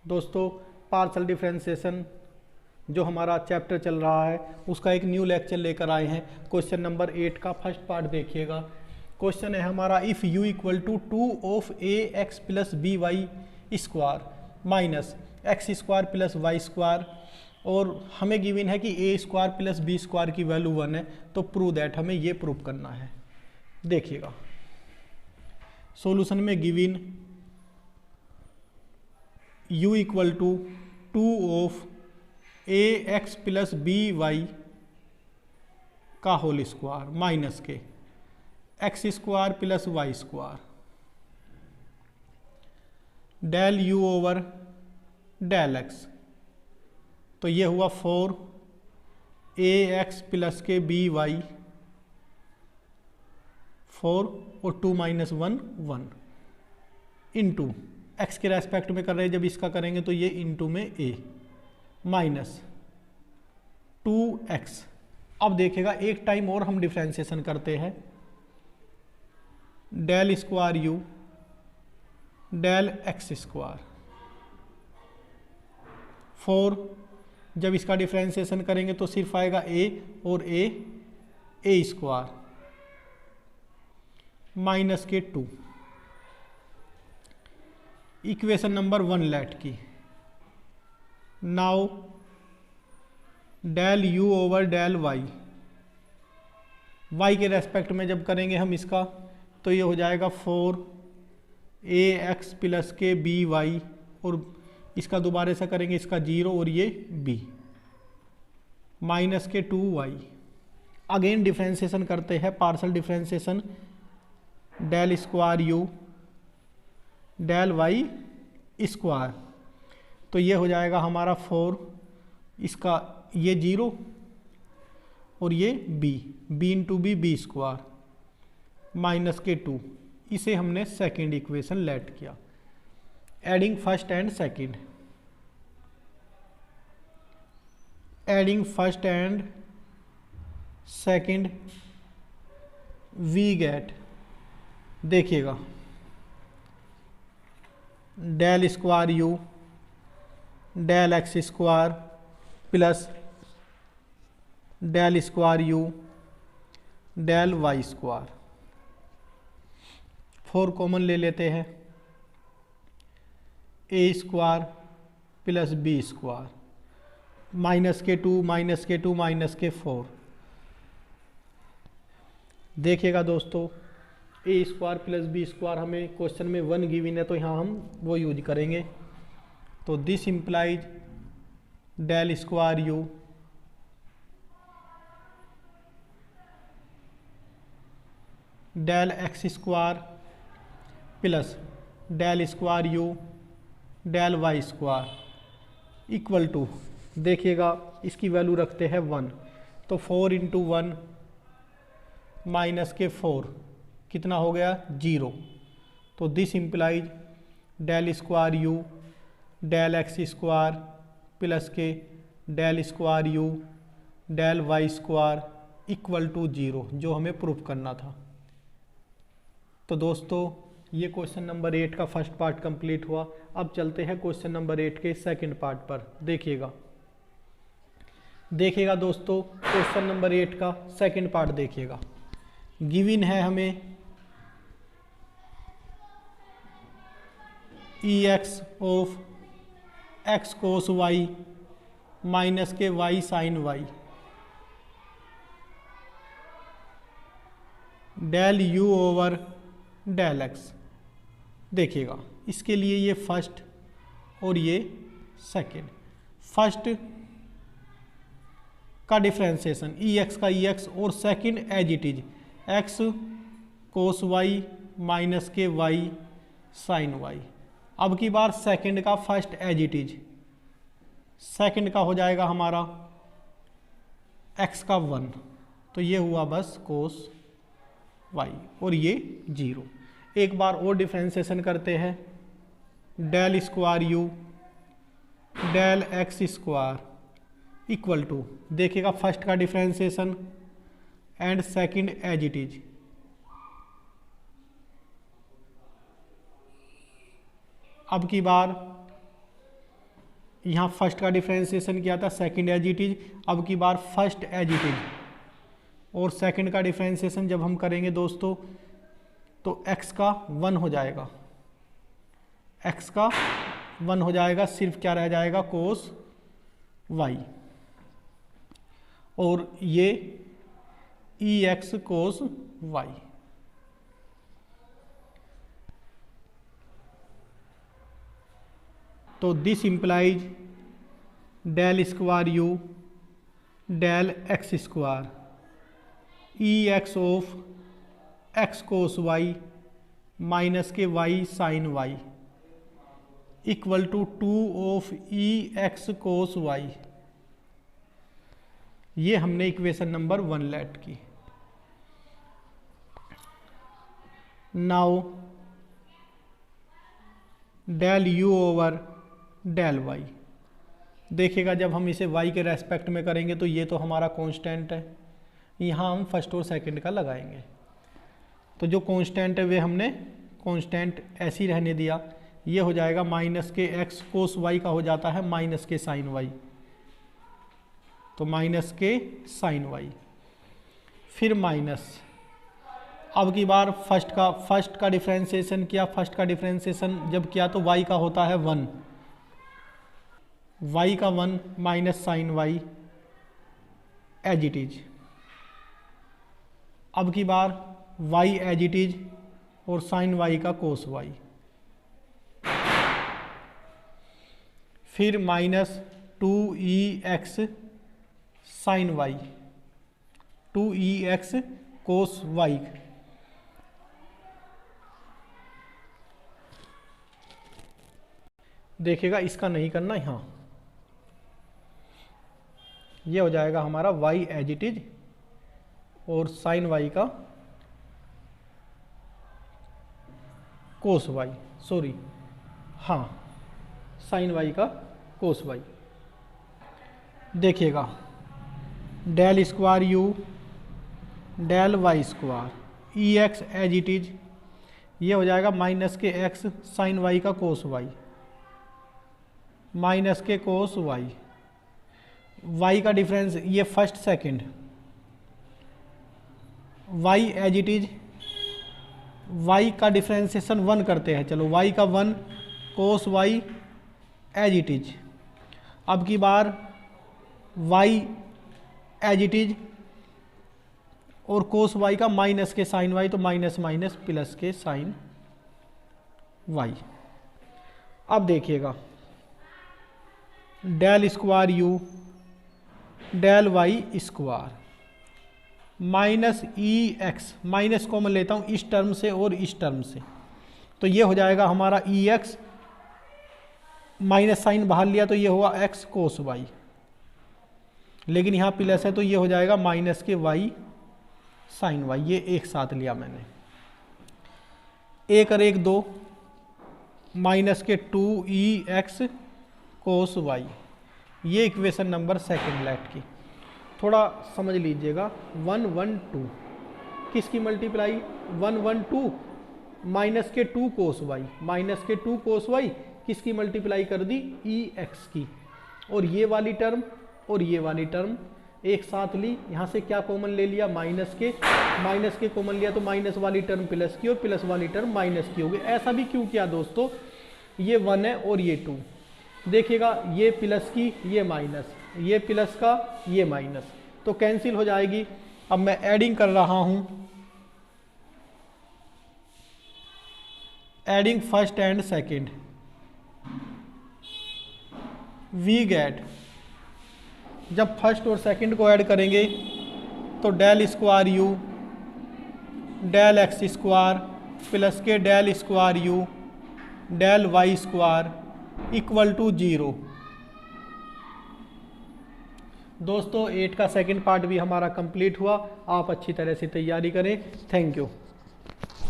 दोस्तों partial differentiation जो हमारा चैप्टर चल रहा है उसका एक न्यू लेक्चर लेकर आए हैं। क्वेश्चन नंबर 8 का फर्स्ट पार्ट देखिएगा। क्वेश्चन है हमारा if u equal to 2 of A X plus B Y square minus X square plus Y square, और हमें गिवन है कि A square plus B square की वैल्यू 1 है, तो प्रूव दैट हमें ये प्रूव करना है। देखिएगा सॉल्यूशन में given u equal to 2 of A X plus B Y का होल स्क्वायर माइनस के X square plus Y square del u over del x, तो ये हुआ 4 ए एक्स प्लस के बी वाई 4 और 2 माइनस 1 1 इंटू एक्स के रेस्पेक्ट में कर रहे हैं, जब इसका करेंगे तो ये इंटू में a माइनस 2x। अब देखिएगा एक टाइम और हम डिफ्रेंशिएशन करते हैं, del square u del x square 4, जब इसका डिफ्रेंशिएशन करेंगे तो सिर्फ आएगा a और a स्क्वायर माइनस के 2। इक्वेशन नंबर 1 लेट की। Now del u over del y के रेस्पेक्ट में जब करेंगे हम इसका तो ये हो जाएगा 4 ए एक्स प्लस के बी वाई, और इसका दोबारा से करेंगे इसका 0 और ये b माइनस के 2y। अगेन डिफ्रेंशिएशन करते हैं, partial differentiation del square u del Y square, तो ये हो जाएगा हमारा 4, इसका ये 0 और ये b into b square minus के 2। इसे हमने सेकेंड इक्वेशन लेट किया। Adding first and second, adding first and second we get, देखिएगा del square u del x square plus del square u del Y square. 4 common ले लेते हैं, a square plus B square minus के 2 minus के 2 minus के 4। देखिएगा दोस्तों ए square plus B square हमें क्वेश्चन में 1 गिवन है, तो यहाँ हम वो यूज करेंगे। तो this implies del square u del x square plus del square u del Y square equal to, देखिएगा इसकी वैल्यू रखते हैं 1, तो 4 इंटू 1 माइनस के 4 कितना हो गया 0। तो this implies del square u del x square plus k del square u del Y square equal to 0, जो हमें प्रूफ करना था। तो दोस्तों ये क्वेश्चन नंबर 8 का फर्स्ट पार्ट कंप्लीट हुआ। अब चलते हैं क्वेश्चन नंबर 8 के सेकंड पार्ट पर। देखिएगा दोस्तों क्वेश्चन नंबर 8 का सेकंड पार्ट देखिएगा। गिवन है हमें e x of x cos Y minus k y sine y del u over del x. देखिएगा इसके लिए ये फर्स्ट और ये सेकेंड। फर्स्ट का डिफ्रेंशिएशन ई एक्स का ई एक्स, और second as it is x cos Y minus k y sine y. अब की बार सेकेंड का first as it is, second का हो जाएगा हमारा एक्स का 1, तो ये हुआ बस कोस वाई और ये 0। एक बार और डिफ्रेंशिएशन करते हैं, del square u del x square equal to, देखिएगा फर्स्ट का differentiation and second as it is, अब की बार यहाँ फर्स्ट का डिफ्रेंसिएशन किया था, सेकंड एज इट इज, अब की बार फर्स्ट एज इट इज, और सेकंड का डिफ्रेंसिएशन जब हम करेंगे दोस्तों तो x का 1 हो जाएगा, x का 1 हो जाएगा, सिर्फ क्या रह जाएगा कोस y, और ये ex कोस y। तो this implies del square you del x square E x of x cos Y minus k y sine y equal to 2 of e x cos y. ये हमने इक्वेशन नंबर 1 लेट की। Now del u over del y, देखिएगा जब हम इसे y के respect में करेंगे तो ये तो हमारा कांस्टेंट है, यहाँ हम फर्स्ट और सेकंड का लगाएंगे, तो जो कांस्टेंट है वे हमने कांस्टेंट ऐसे ही रहने दिया। ये हो जाएगा माइनस के एक्स कोस वाई का हो जाता है माइनस के साइन वाई, तो माइनस के साइन वाई, फिर माइनस, अब की बार फर्स्ट का डिफ्रेंसिएशन किया, फर्स्ट का डिफ्रेंसिएशन जब किया तो y का होता है 1, y का 1 minus sine Y as it is, अब की बार y एज इट इज और साइन वाई का कोस वाई, फिर minus 2ex sine Y, 2ex cos Y, देखिएगा इसका नहीं करना, यहाँ ये हो जाएगा हमारा y एज इट इज और साइन वाई का कोस वाई, सॉरी हाँ साइन वाई का कोस वाई। देखिएगा del square you del Y square E X as it is, ये हो जाएगा माइनस के एक्स साइन वाई का कोस वाई माइनस के कोस वाई, y का डिफरेंस ये first second, y as it is, y का डिफ्रेंसिएशन 1 करते हैं, चलो y का 1 cos y as it is, अब की बार y एज इट इज और कोस y का माइनस के साइन y, तो माइनस माइनस प्लस के साइन y। अब देखिएगा del square you del Y square minus E X, minus common लेता हूँ इस टर्म से और इस टर्म से, तो ये हो जाएगा हमारा ई एक्स, माइनस साइन बाहर लिया तो ये हुआ एक्स कोस वाई, लेकिन यहाँ प्लस है तो ये हो जाएगा minus k y sine Y, ये एक साथ लिया मैंने, एक और एक 2 माइनस के 2ex कोस वाई, ये इक्वेशन नंबर सेकंड लेट की। थोड़ा समझ लीजिएगा 1 1 2 किसकी मल्टीप्लाई, 1 1 2 माइनस के 2 कोस वाई, माइनस के 2 कोस वाई किसकी मल्टीप्लाई कर दी ई एक्स की, और ये वाली टर्म और ये वाली टर्म एक साथ ली, यहाँ से क्या कॉमन ले लिया माइनस के कॉमन लिया तो माइनस वाली टर्म प्लस की और प्लस वाली टर्म माइनस की होगी। ऐसा भी क्यों किया दोस्तों, ये 1 है और ये 2, देखिएगा ये प्लस की ये माइनस, ये प्लस का ये माइनस, तो कैंसिल हो जाएगी। अब मैं एडिंग कर रहा हूं, adding first and second, we get, जब फर्स्ट और सेकंड को ऐड करेंगे तो del square you del x square plus k del square you del Y square equal to 0। दोस्तों 8 का सेकंड पार्ट भी हमारा कंप्लीट हुआ, आप अच्छी तरह से तैयारी करें। Thank you.